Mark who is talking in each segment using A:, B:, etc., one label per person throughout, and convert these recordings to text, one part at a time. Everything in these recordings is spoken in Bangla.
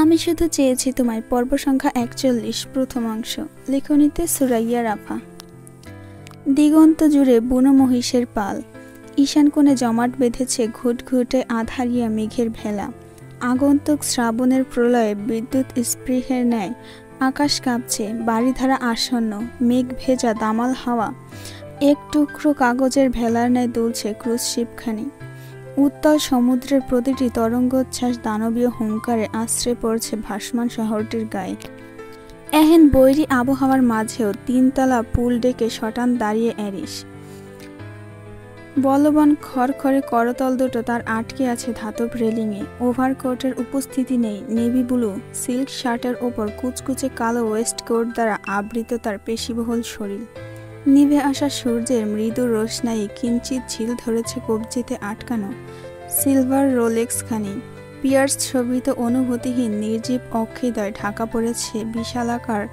A: আমি শুধু চেয়েছি তোমায়। পর্ব সংখ্যা ৪১, প্রথমাংশ। লেখনীতে সুরাইয়া রাফা। দিগন্ত জুড়ে বুনো মহিষের পাল। ঈশান কোণে জমাট বেঁধেছে ঘুটঘুটে আধারিয়া মেঘের ভেলা। আগন্তুক শ্রাবণের প্রলয়ে বিদ্যুৎ স্পৃহের ন্যায় আকাশ কাঁপছে। বাড়িধারা আসন্ন, মেঘ ভেজা দামাল হাওয়া এক টুকরো কাগজের ভেলার ন্যায় দুলছে ক্রুজ শিপখানি। উত্তাল সমুদ্রের প্রতিটি তরঙ্গোচ্ছ্বাস দানবীয় হুঙ্কারে আশ্রে পড়ছে ভাসমান শহরটির গায়ে। এহেন বৈরী আবহাওয়ার মাঝেও তিনতলা পুল ডেকে শটান দাঁড়িয়ে এরিস। বলবান খড়খড়ে করতল দুটো তার আটকে আছে ধাতব রেলিংয়ে। ওভারকোটের উপস্থিতি নেই। নেভি ব্লু সিল্ক শার্টের ওপর কুচকুচে কালো ওয়েস্টকোট দ্বারা আবৃত তার পেশিবহুল শরীর। নিভে আসা সূর্যের মৃদু রোশনাই কিঞ্চিত ঝিল ধরেছে কবজিতে আটকানো সিলভার রোলেক্স খানি। পিয়ার্স শোভিত অনুভূতিহীন নির্জীব অক্ষিদয় ঢাকা পড়েছে বিশালাকার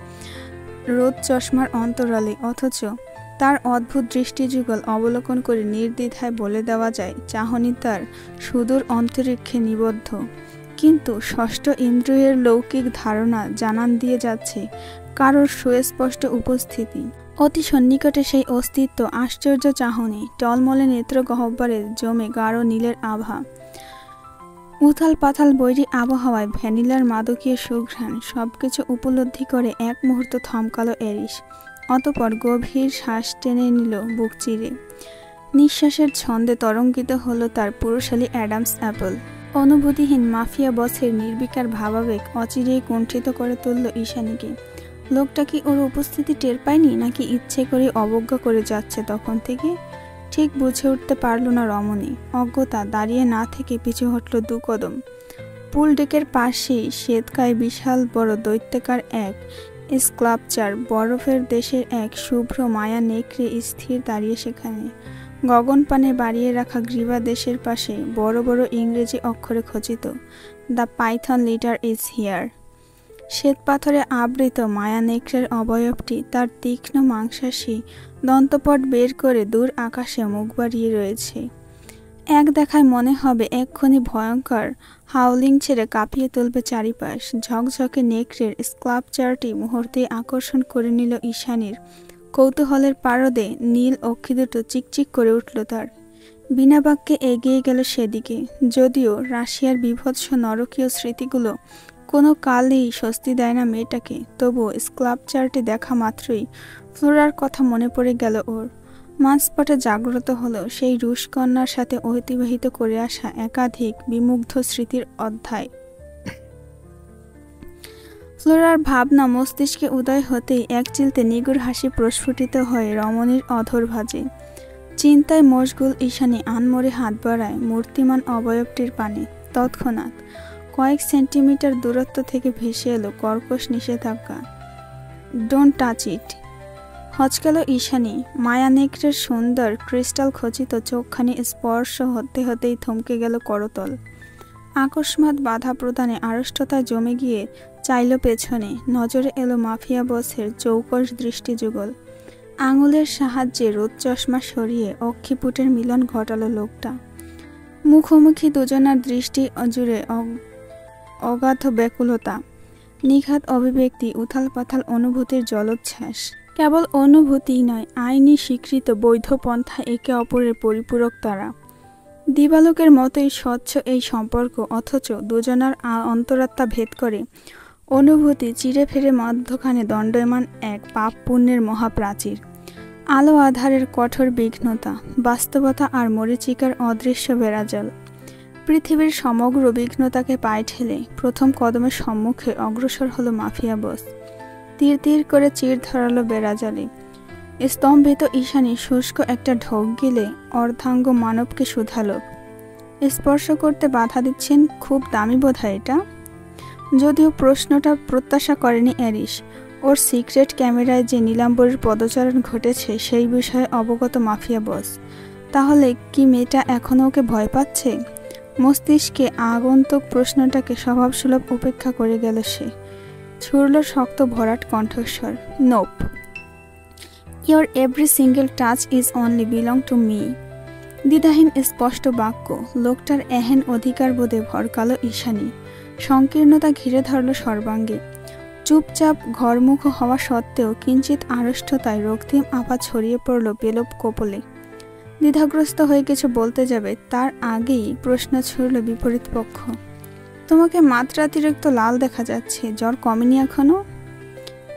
A: রোদ চশমার অন্তরালে। অথচ তার অদ্ভুত দৃষ্টিযুগল অবলোকন করে নির্দ্বিধায় বলে দেওয়া যায় চাহনি তার সুদূর অন্তরিক্ষে নিবদ্ধ। কিন্তু ষষ্ঠ ইন্দ্রিয়ের লৌকিক ধারণা জানান দিয়ে যাচ্ছে কারোর সুস্পষ্ট উপস্থিতি। অতি সন্নিকটে সেই অস্তিত্ব। আশ্চর্য চাহনি, টলমলে নেত্র গহ্বরে জমে গাঢ় নীলের আভা। উথাল পাথাল বৈরী আবহাওয়ায় ভ্যানিলার মাদকীয় সুঘ্রাণ সবকিছু উপলব্ধি করে এক মুহূর্ত থমকালো এরিস। অতপর গভীর শ্বাস টেনে নিল বুক চিরে। নিঃশ্বাসের ছন্দে তরঙ্গিত হলো তার পুরুষালী অ্যাডামস অ্যাপল। অনুভূতিহীন মাফিয়া বসের নির্বিকার ভাবাবেগ অচিরেই কুণ্ঠিত করে তুলল ঈশানীকে। লোকটা কি ওর উপস্থিতি টের পায়নি, নাকি ইচ্ছে করে অবজ্ঞা করে যাচ্ছে তখন থেকে? ঠিক বুঝে উঠতে পারল না রমণী। অজ্ঞতা দাঁড়িয়ে না থেকে পিছু হটল 2 কদম। পুল ডেকের পাশেই শ্বেতকায় বিশাল বড় দৈত্যাকার এক স্কাল্পচার। বরফের দেশের এক শুভ্র মায়া নেকড়ে স্থির দাঁড়িয়ে সেখানে। গগনপানে বাড়িয়ে রাখা গ্রীবা দেশের পাশে বড় বড় ইংরেজি অক্ষরে খচিত, the python leader is here. শ্বেতপাথরে আবৃত মায়া নেকড়ের অবয়বটি তার তীক্ষ্ণ মাংসাশী দন্তপট বের করে দূর আকাশে মুখ বাড়িয়ে রয়েছে। এক দেখায় মনে হবে এক্ষুনি ভয়ঙ্কর হাউলিং ছেড়ে কাঁপিয়ে তুলবে চারিপাশ। ঝকঝকে নেকড়ের স্কাল্পচারটি মুহূর্তে আকর্ষণ করে নিল ঈশানীর। কৌতূহলের পারদে নীল অক্ষি দুটো চিকচিক করে উঠল তার। বিনা বাক্যে এগিয়ে গেল সেদিকে। যদিও রাশিয়ার বীভৎস নরকীয় স্মৃতিগুলো কোনো কালেই স্বস্তি দেয় না মেয়েটাকে, তবুও স্কাল্পচারটি দেখা মাত্রই ফ্লোরার কথা মনে পড়ে গেল ওর। মাঝপথে জাগ্রত হলো সেই রুশকন্যার সাথে অতিবাহিত করে আসা একাধিক বিমুগ্ধ স্মৃতির অধ্যায়। ফ্লোরার ভাবনা মস্তিষ্কে উদয় হতেই এক চিলতে নিগুড় হাসি প্রস্ফুটিত হয়ে রমণীর অধর ভাজে। চিন্তায় মশগুল ঈশানী আনমরে হাত বাড়ায় মূর্তিমান অবয়বটির পানে। তৎক্ষণাৎ কয়েক সেন্টিমিটার দূরত্ব থেকে ভেসে এলো কর্কশ নিষেধাজ্ঞা, ডোন্ট টাচ ইট। হচকালো ঈশানী। মায়া নেকড়ের সুন্দর ক্রিস্টাল খচিত চোখখানি স্পর্শ হতে হতেই থমকে গেল করতল। আকস্মাৎ বাধা প্রদানে আড়ষ্টতায় জমে গিয়ে চাইল পেছনে। নজরে এলো মাফিয়া বসের চৌকস দৃষ্টিযুগল। আঙুলের সাহায্যে রোদ চশমা সরিয়ে অক্ষিপুটের মিলন ঘটালো লোকটা। মুখোমুখি দুজনার দৃষ্টি জুড়ে অগাধ ব্যাকুলতা, নিঘাত অভিব্যক্তি, উথাল পাথাল অনুভূতির জলোচ্ছ্বাস। কেবল অনুভূতিই নয়, আইনি স্বীকৃত বৈধ পন্থা একে অপরের পরিপূরক তারা। দিবালোকের মতোই স্বচ্ছ এই সম্পর্ক, অথচ দুজনার অন্তরাত্মা ভেদ করে। অনুভূতি চিরে ফেরে মধ্যখানে দণ্ডায়মান এক পাপ পুণ্যের মহাপ্রাচীর। আলো আধারের কঠোর বিঘ্নতা, বাস্তবতা আর মরীচিকার অদৃশ্য বেড়াজাল। পৃথিবীর সমগ্র বিঘ্নতাকে পায়ে ঠেলে প্রথম কদমের সম্মুখে অগ্রসর হলো মাফিয়া বস। তীর তীর করে চির ধরালো বেড়াজালে। স্তম্ভিত ঈশানী শুষ্ক একটা ঢোক গিলে অর্ধাঙ্গ মানবকে শুধালো, স্পর্শ করতে বাধা দিচ্ছেন? খুব দামি বোধহয় এটা। যদিও প্রশ্নটা প্রত্যাশা করেনি এরিস। ওর সিক্রেট ক্যামেরায় যে নীলাম্বরীর পদচারণ ঘটেছে সেই বিষয়ে অবগত মাফিয়া বস। তাহলে কি মেয়েটা এখনও ওকে ভয় পাচ্ছে? মস্তিষ্কে আগন্তুক প্রশ্নটাকে স্বভাবসুলভ উপেক্ষা করে গেল সে। ছুড়ল শক্ত ভরাট কণ্ঠস্বর, nope. Your every single touch is only belong to me. দ্বিধাহীন স্পষ্ট বাক্য। লোকটার এহেন অধিকার বোধে ভরকালো ঈশানী। সংকীর্ণতা ঘিরে ধরল সর্বাঙ্গে। চুপচাপ ঘরমুখ হওয়া সত্ত্বেও কিঞ্চিত আড়ষ্টতায় রক্তিম আভা ছড়িয়ে পড়ল বেলব কোপলে। দ্বিধাগ্রস্ত হয়ে কিছু বলতে যাবে তার আগেই প্রশ্ন ছুড়ল বিপরীত পক্ষ। তোমাকে মাত্রাতিরিক্ত লাল দেখা যাচ্ছে, জ্বর কমেনি এখনো?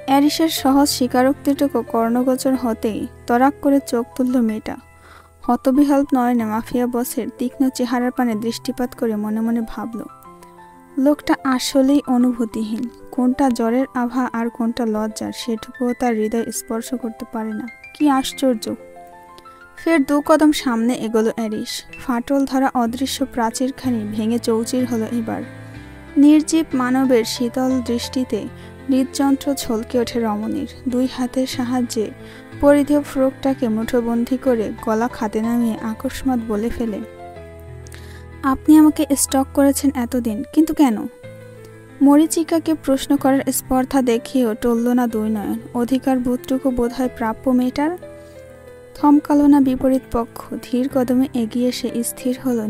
A: অ্যারিসের সহজ স্বীকারোক্তিটুকু কর্ণগোচর হতেই তরাক করে চোখ তুলল মেয়েটা। হতবিহ্বল নয়নে মাফিয়া বসের তীক্ষ্ণ চেহারার পানে দৃষ্টিপাত করে মনে মনে ভাবল, লোকটা আসলেই অনুভূতিহীন। কোনটা জ্বরের আভা আর কোনটা লজ্জার সেটুকুও তার হৃদয় স্পর্শ করতে পারে না। কি আশ্চর্য! ফের 2 কদম সামনে এগোলো অ্যারিস। ফাটল ধরা অদৃশ্য প্রাচীরখানি ভেঙে চৌচির হলো এবার। নির্জীব মানবের শীতল দৃষ্টিতে হৃদযন্ত্র ছলকে ওঠে রমণীর। 2 হাতের সাহায্যে পরিধেয় ফ্রকটাকে মুঠোবন্দি করে গলা খাতে নামিয়ে আকস্মাৎ বলে ফেলে, আপনি আমাকে স্টক করেছেন এতদিন, কিন্তু কেন? মরীচিকাকে প্রশ্ন করার স্পর্ধা দেখিয়েও টলল না 2 নয়ন। অধিকার বোধটুকু বোধহয় প্রাপ্য মেয়েটার। থমকালো না বিপরীত পক্ষ। ধীর কদমে এগিয়ে এসে স্থির হলো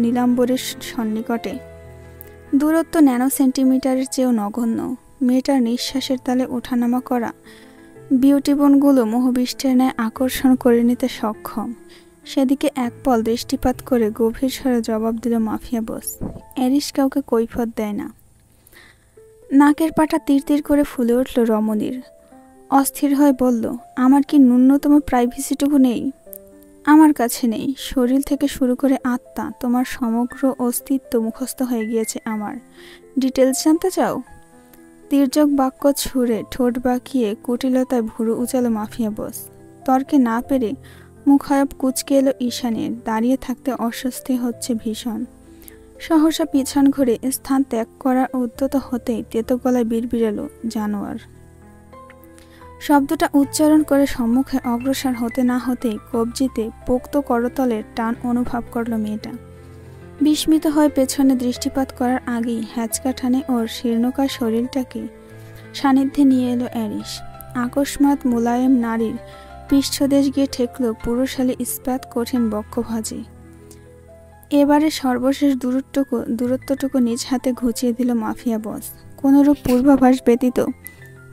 A: নীলাম্বরের সন্নিকটে। দূরত্ব ন্যানো সেন্টিমিটারের চেয়েও নগণ্য। মেয়েটার নিঃশ্বাসের তালে ওঠানামা করা বিউটিবনগুলো মোহবিষ্টের ন্যায় আকর্ষণ করে নিতে সক্ষম। সেদিকে একপল দৃষ্টিপাত করে গভীর স্বরে জবাব দিল মাফিয়া বস। অ্যারিস কাউকে কৈফত দেয় না। নাকের পাটা তীর করে ফুলে উঠল রমণীর। অস্থির হয়ে বলল, আমার কি ন্যূনতম প্রাইভেসিটুকু নেই? আমার কাছে নেই। শরীর থেকে শুরু করে আত্মা, তোমার সমগ্র অস্তিত্ব মুখস্থ হয়ে গিয়েছে আমার। ডিটেলস জানতে চাও? তির্যক বাক্য ছুঁড়ে ঠোঁট বাঁকিয়ে কুটিলতায় ভুরু উচালো মাফিয়া বস। তর্কে না পেরে মুখায়ব কুচকে এলো ঈশানের। দাঁড়িয়ে থাকতে অস্বস্তি হচ্ছে ভীষণ। সহসা পিছন ঘুরে স্থান ত্যাগ করার উদ্যত হতেই তেতো গলায় বিড়বিড়ালো, জানোয়ার। শব্দটা উচ্চারণ করে সম্মুখে অগ্রসর হতে না হতেই কবজিতে পোক্ত করতলের টান অনুভব করল মেয়েটা। বিস্মিত হয়ে পেছনে দৃষ্টিপাত করার আগেই হ্যাচকা টানে ওর শীর্ণকায় শরীরটাকে সান্নিধ্যে নিয়ে এলো অ্যারিস। আকস্মাৎ মোলায়েম নারীর পৃষ্ঠদেশ গিয়ে ঠেকল পুরুষালী ইস্পাত কঠিন বক্ষভাজে। এবারে সর্বশেষ দূরত্বটুকু নিজ হাতে ঘুচিয়ে দিল মাফিয়া বস। কোনরূপ পূর্বাভাস ব্যতীত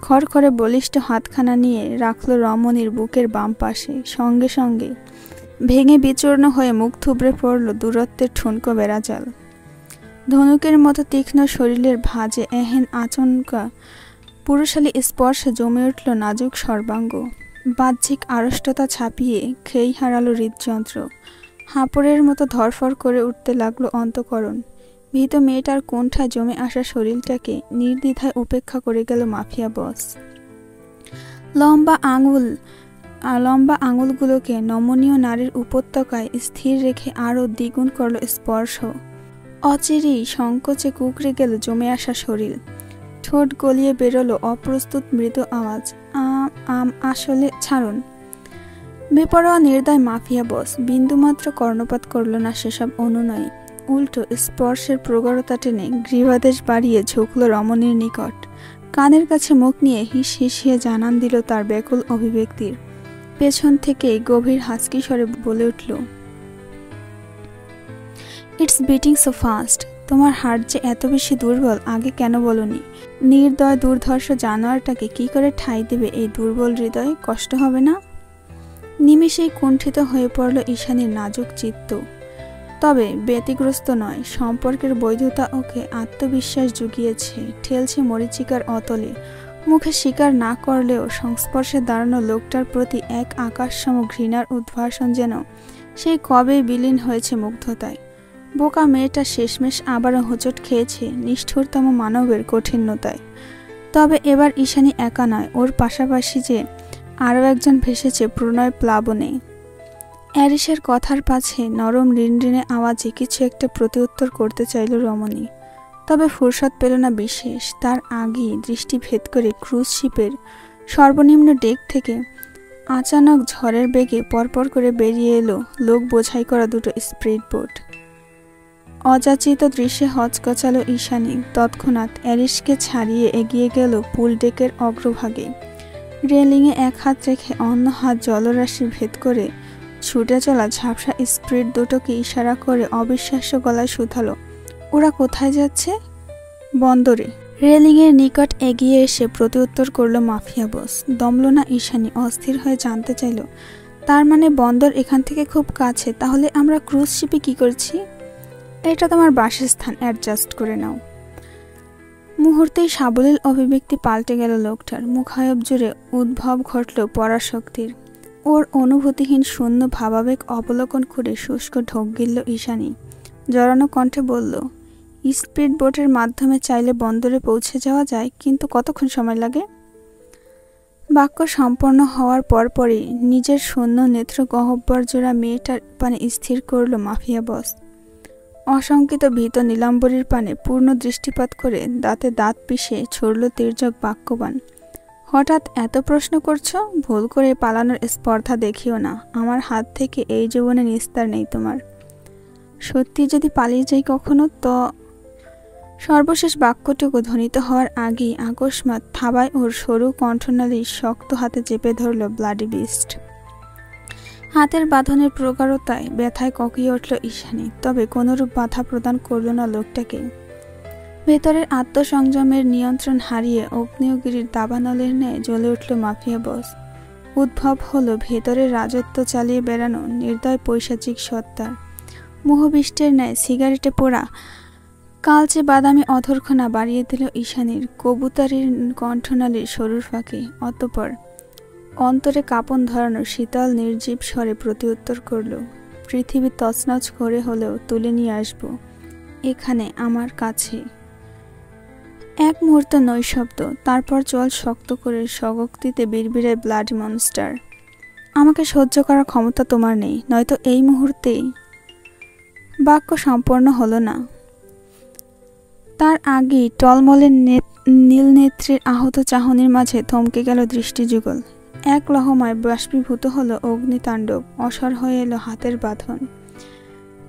A: খড়খড়ে বলিষ্ঠ হাতখানা নিয়ে রাখল রমণীর বুকের বাম পাশে। সঙ্গে সঙ্গে ভেঙে বিচূর্ণ হয়ে মুখ থুবড়ে পড়ল দূরত্বের ঠুনকো বেড়াজাল। ধনুকের মতো তীক্ষ্ণ শরীরের ভাঁজে এহেন আচমকা পুরুষালী স্পর্শে জমে উঠল নাজুক সর্বাঙ্গ। বাহ্যিক আড়ষ্টতা ছাপিয়ে খেই হারালো হৃদযন্ত্র। হাঁপড়ের মতো ধরফর করে উঠতে লাগলো অন্তঃকরণ। ভীত মেয়েটার কোণঠায় জমে আসা শরীরটাকে নির্দ্বিধায় উপেক্ষা করে গেল মাফিয়া বস। লম্বা আঙুলগুলোকে নমনীয় নারীর উপত্যকায় স্থির রেখে আরও দ্বিগুণ করল স্পর্শ। অচিরেই সংকোচে কুঁকড়ে গেল জমে আসা শরীর। ঠোঁট গলিয়ে বেরোলো অপ্রস্তুত মৃদু আওয়াজ, আসলে ছাড়ুন। বেপরোয়া নির্দয় মাফিয়া বস বিন্দুমাত্র কর্ণপাত করল না সেসব অনুনয়ে। উল্টো স্পর্শের প্রগাঢ়তা টেনে গ্রীবাদেশ বাড়িয়ে ঝুঁকল রমণীর নিকট। কানের কাছে মুখ নিয়ে হিস হিসিয়ে জানান দিল তার ব্যাকুল অভিব্যক্তির। পেছন থেকেই গভীর হাসকি স্বরে বলে উঠল, ইটস বিটিং সো ফাস্ট। তোমার হার্ট যে এত বেশি দুর্বল, আগে কেন বলনি? নির্দয় দুর্ধর্ষ জানোয়ারটাকে কি করে ঠাঁই দেবে এই দুর্বল হৃদয়ে? কষ্ট হবে না? নিমেষেই কুণ্ঠিত হয়ে পড়ল ঈশানীর নাজুক চিত্ত। তবে ব্যতিগ্রস্ত নয়। সম্পর্কের বৈধতা ওকে আত্মবিশ্বাস জুগিয়েছে, ঠেলছে মরীচিকার অতলে। মুখে স্বীকার না করলেও সংস্পর্শে দাঁড়ানো লোকটার প্রতি এক আকাশসম ঘৃণার উদ্ভাসন যেন সেই কবেই বিলীন হয়েছে মুগ্ধতায়। বোকা মেয়েটা শেষমেশ আবারও হোঁচট খেয়েছে নিষ্ঠুরতম মানবের কঠিনতায়। তবে এবার ঈশানী একা নয়, ওর পাশাপাশি যে আরও একজন ভেসেছে প্রণয় প্লাবনে। অ্যারিসের কথার পাছে নরম রিনরিনে আওয়াজে কিছু একটা প্রতিউত্তর করতে চাইল রমণী। তবে ফুরসত পেল না বিশেষ। তার আগেই দৃষ্টি ভেদ করে ক্রুজ শিপের সর্বনিম্ন ডেক থেকে আচানক ঝড়ের বেগে পরপর করে বেরিয়ে এলো লোক বোঝাই করা 2টো স্পিড বোট। অযাচিত দৃশ্যে হচকচালো ঈশানী। তৎক্ষণাৎ অ্যারিসকে ছাড়িয়ে এগিয়ে গেল পুল ডেকের অগ্রভাগে। রেলিংয়ে এক হাত রেখে অন্য হাত জলরাশি ভেদ করে ছুটে চলা ঝাপসা স্পিড 2টোকে ইশারা করে অবিশ্বাস্য গলায় শুধালো, ওরা কোথায় যাচ্ছে? বন্দরে রেলিংয়ের নিকট এগিয়ে এসে প্রত্যুত্তর করল মাফিয়া বস। দমল না ঈশানী, অস্থির হয়ে জানতে চাইল, তার মানে বন্দর এখান থেকে খুব কাছে, তাহলে আমরা ক্রুজ শিপে কি করছি? এটা তোমার বাসস্থান, অ্যাডজাস্ট করে নাও। মুহূর্তেই সাবলীল অভিব্যক্তি পাল্টে গেল লোকটার। মুখায়ব জুড়ে উদ্ভব ঘটল পরাশক্তির। ওর অনুভূতিহীন শূন্য ভাবাবেগ অবলোকন করে শুষ্ক ঢোক গিলল ঈশানী। জড়ানো কণ্ঠে বলল, স্পিড বোটের মাধ্যমে চাইলে বন্দরে পৌঁছে যাওয়া যায়, কিন্তু কতক্ষণ সময় লাগে? বাক্য সম্পন্ন হওয়ার পরপরই নিজের শূন্য নেত্র গহ্বর জোড়া মেয়েটার পানে স্থির করল মাফিয়া বস। অশঙ্কিত ভীত নীলাম্বরীর পানে পূর্ণ দৃষ্টিপাত করে দাঁতে দাঁত পিষে ছড়ল তির্যক বাক্যবান। হঠাৎ এত প্রশ্ন করছো? ভুল করে পালানোর স্পর্ধা দেখিও না। আমার হাত থেকে এই জীবনে নিস্তার নেই তোমার। সত্যি যদি পালিয়ে যাই কখনো, তো সর্বশেষ বাক্যটুকু ধ্বনিত হওয়ার আগেই আকস্মাৎ থাবায় ওর সরু কণ্ঠনালী শক্ত হাতে চেপে ধরল ব্লাডি বিস্ট। হাতের বাঁধনের প্রগাঢ়তায় ব্যথায় ককিয়ে উঠল ঈশানী, তবে কোনরূপ বাধা প্রদান করল না লোকটাকে। ভেতরের আত্মসংযমের নিয়ন্ত্রণ হারিয়ে অগ্নিয়গিরির দাবানলের ন্যায় জ্বলে উঠল মাফিয়া বস। উদ্ভব হলো ভেতরের রাজত্ব চালিয়ে বেড়ানো নির্দয় পৈশাচিক সত্তার। মোহবিষ্টের ন্যায় সিগারেটে পোড়া কালচে বাদামি অধরখানা বাড়িয়ে দিল ঈশানীর কবুতারির কণ্ঠনালীর সরুর ফাঁকে। অতঃপর অন্তরে কাঁপন ধরানো শীতল নির্জীব স্বরে প্রত্যুত্তর করল, পৃথিবী তছনছ করে হলেও তুলে নিয়ে আসব এখানে আমার কাছে। এক মুহূর্ত নৈশব্দ, তারপর চল শক্ত করে স্বগক্তিতে বিড়বিড়ে ব্লাডি মনস্টার। আমাকে সহ্য করার ক্ষমতা তোমার নেই, নয়তো এই মুহূর্তেই। বাক্য সম্পন্ন হলো না, তার আগেই টলমলের নীল নেত্রীর আহত চাহনির মাঝে থমকে গেল দৃষ্টিযুগল। এক লহমায় বাষ্পীভূত হলো অগ্নিতাণ্ডব, অসর হয়ে এলো হাতের বাঁধন।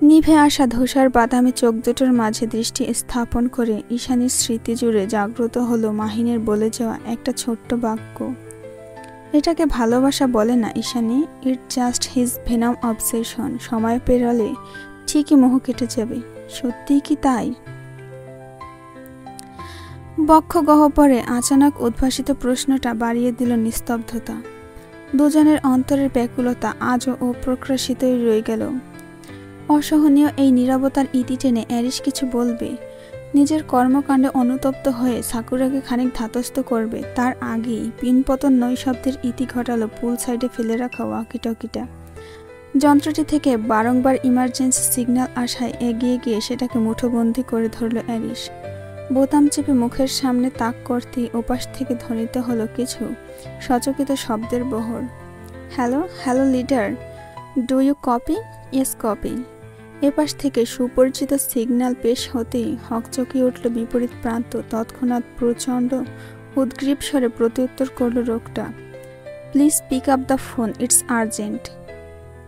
A: নিভে আসা ধূসার বাদামি চোখ দুটোর মাঝে দৃষ্টি স্থাপন করে ঈশানীর স্মৃতি জুড়ে জাগ্রত হলো মাহিনের বলে যাওয়া একটা ছোট্ট বাক্য, এটাকে ভালোবাসা বলে না Ishani, it just his venom obsession. সময় পেরোলে ঠিকই মোহ কেটে যাবে। সত্যিই কি তাই? বক্ষ গহ্বরে আচানক উদ্ভাসিত প্রশ্নটা বাড়িয়ে দিল নিস্তব্ধতা। দুজনের অন্তরের ব্যাকুলতা আজও অপ্রকাশিতই রয়ে গেল। অসহনীয় এই নীরবতার ইতি টেনে অ্যারিস কিছু বলবে, নিজের কর্মকাণ্ডে অনুতপ্ত হয়ে সাকুরাকে খানিক ধাতস্থ করবে, তার আগেই পিনপতন নৈশব্দের ইতি ঘটালো পুল সাইডে ফেলে রাখা ওয়াকিটকিটা। যন্ত্রটি থেকে বারংবার ইমার্জেন্সি সিগন্যাল আসায় এগিয়ে গিয়ে সেটাকে মুঠোবন্দি করে ধরল অ্যারিস। বোতাম চেপে মুখের সামনে তাক করতেই ওপাশ থেকে ধ্বনিত হলো কিছু সচকিত শব্দের বহর। Hello hello leader, do you copy? Yes copy. এপাশ থেকে সুপরিচিত সিগন্যাল পেশ হতেই হকচকিয়ে উঠল বিপরীত প্রান্ত। তৎক্ষণাৎ প্রচণ্ড উদ্গ্রীব স্বরে প্রত্যুত্তর করল লোকটা, please pick up the phone, it's urgent.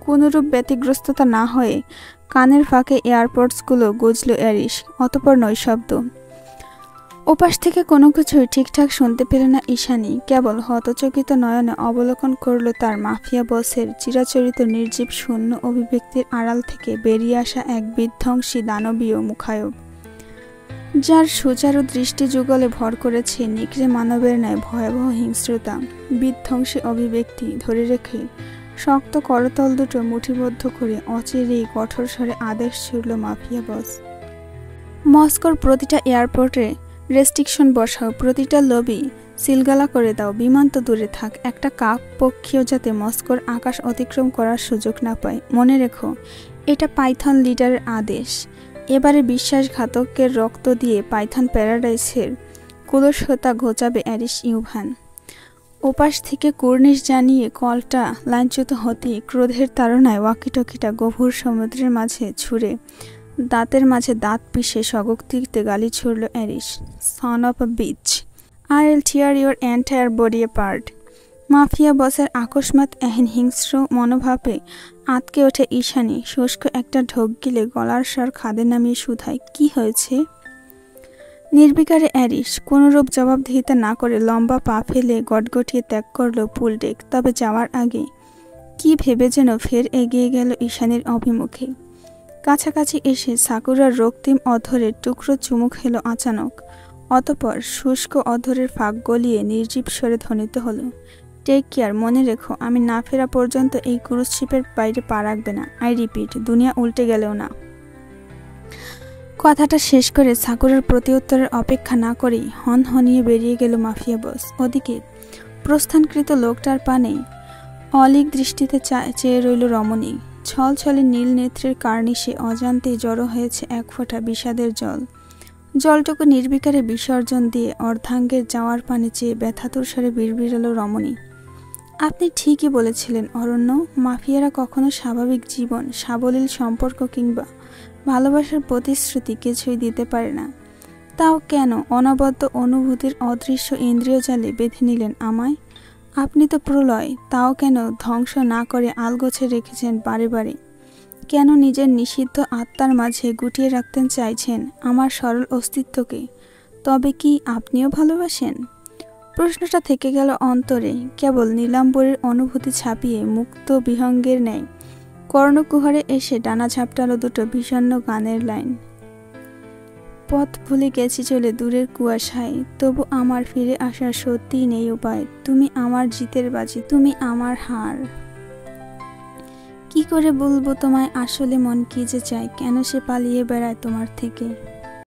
A: কোনরূপ ব্যতিগ্রস্ততা না হয়ে কানের ফাঁকে এয়ারপোর্টসগুলো গুজল অ্যারিস। অতঃপর নৈশব্দ। ওপাশ থেকে কোনো কিছুই ঠিকঠাক শুনতে পেল না ঈশানী, কেবল হতচকিত নয়নে অবলোকন করল তার মাফিয়া বসের চিরাচরিত নির্জীব শূন্য অভিব্যক্তির আড়াল থেকে বেরিয়ে আসা এক বিধ্বংসী দানবীয় মুখায়ব, যার সুচারু দৃষ্টি যুগলে ভর করেছে নিকড়ে মানবের ন্যায় ভয়াবহ হিংস্রতা। বিধ্বংসী অভিব্যক্তি ধরে রেখে শক্ত করতল দুটো মুঠিবদ্ধ করে অচিরেই কঠোর স্বরে আদেশ ছুড়ল মাফিয়া বস, মস্কোর প্রতিটা এয়ারপোর্টে রেস্ট্রিকশন বসাও, প্রতিটা লবি সিলগালা করে দাও, বিমান তো দূরে থাক, একটা কাক পক্ষীও যাতে মস্কোর আকাশ অতিক্রম করার সুযোগ না পায়। মনে রেখো, এটা পাইথন লিডারের আদেশ। এবারে বিশ্বাসঘাতকের রক্ত দিয়ে পাইথন প্যারাডাইসের কুলসতা ঘোচাবে অ্যারিস ইউভান। ওপাশ থেকে কুর্নিশ জানিয়ে কলটা লাইনচ্যুত হতেই ক্রোধের তাড়নায় ওয়াকিটকিটা গভীর সমুদ্রের মাঝে ছুঁড়ে দাঁতের মাঝে দাঁত পিষে স্বগক্তিতে গালি ছুড়ল Aris, son of a bitch, I will tear your entire body apart. Mafia বসের আকস্মাৎ এহেন হিংস্র মনোভাবে আঁতকে ওঠে ঈশানী। শুষ্ক একটা ঢোক গিলে গলার স্বর খাদে নামিয়ে শুধায়, কি হয়েছে? নির্বিকারে অ্যারিস কোনরূপ জবাবদিহিতা না করে লম্বা পা ফেলে গটগটিয়ে ত্যাগ করল পুল ডেক। তবে যাওয়ার আগে কি ভেবে যেন ফের এগিয়ে গেল ঈশানীর অভিমুখে। কাছাকাছি এসে সাকুরার রক্তিম অধরে টুকরো চুমু খেল আচানক। অতঃপর শুষ্ক অধরের ফাঁক গলিয়ে নির্জীব স্বরে ধ্বনিত হলো, টেক কেয়ার, মনে রেখো আমি না ফেরা পর্যন্ত এই ক্রুজ শিপের বাইরে পা রাখবে না। আই রিপিট, দুনিয়া উল্টে গেলেও না। কথাটা শেষ করে সাকুরার প্রতিউত্তরের অপেক্ষা না করেই হনহনিয়ে বেরিয়ে গেল মাফিয়া বস। ওদিকে প্রস্থানকৃত লোকটার পানে অলিক দৃষ্টিতে চেয়ে রইল রমণী। ছলছলে নীল নেত্রের কার্নিশে অজান্তেই জড়ো হয়েছে এক ফোঁটা বিষাদের জল। জলটুকু নির্বিকারে বিসর্জন দিয়ে অর্ধাঙ্গের যাওয়ার পানে চেয়ে ব্যথাতুর স্বরে বিড়বিড়াল রমণী। আপনি ঠিকই বলেছিলেন অরণ্য, মাফিয়ারা কখনো স্বাভাবিক জীবন, সাবলীল সম্পর্ক কিংবা ভালোবাসার প্রতিশ্রুতি কিছুই দিতে পারে না। তাও কেন অনবদ্য অনুভূতির অদৃশ্য ইন্দ্রিয় জালে বেঁধে নিলেন আমায়? আপনি তো প্রলয়, তাও কেন ধ্বংস না করে আলগোছে রেখেছেন বারে বারে? কেন নিজের নিষিদ্ধ আত্মার মাঝে গুটিয়ে রাখতে চাইছেন আমার সরল অস্তিত্বকে? তবে কি আপনিও ভালোবাসেন? প্রশ্নটা থেকে গেল অন্তরে, কেবল নীলাম্বরীর অনুভূতি ছাপিয়ে মুক্ত বিহঙ্গের ন্যায় কর্ণকুহরে এসে ডানা ঝাপটালো দুটো বিষণ্ণ গানের লাইন। পথ ভুলে গেছি চলে দূরের কুয়াশায়, তবু আমার ফিরে আসার সত্যিই নেই উপায়। তুমি আমার জিতের বাজি, তুমি আমার হার। কি করে বলবো তোমায় আসলে মন কি যে চায়, কেন সে পালিয়ে বেড়ায় তোমার থেকে?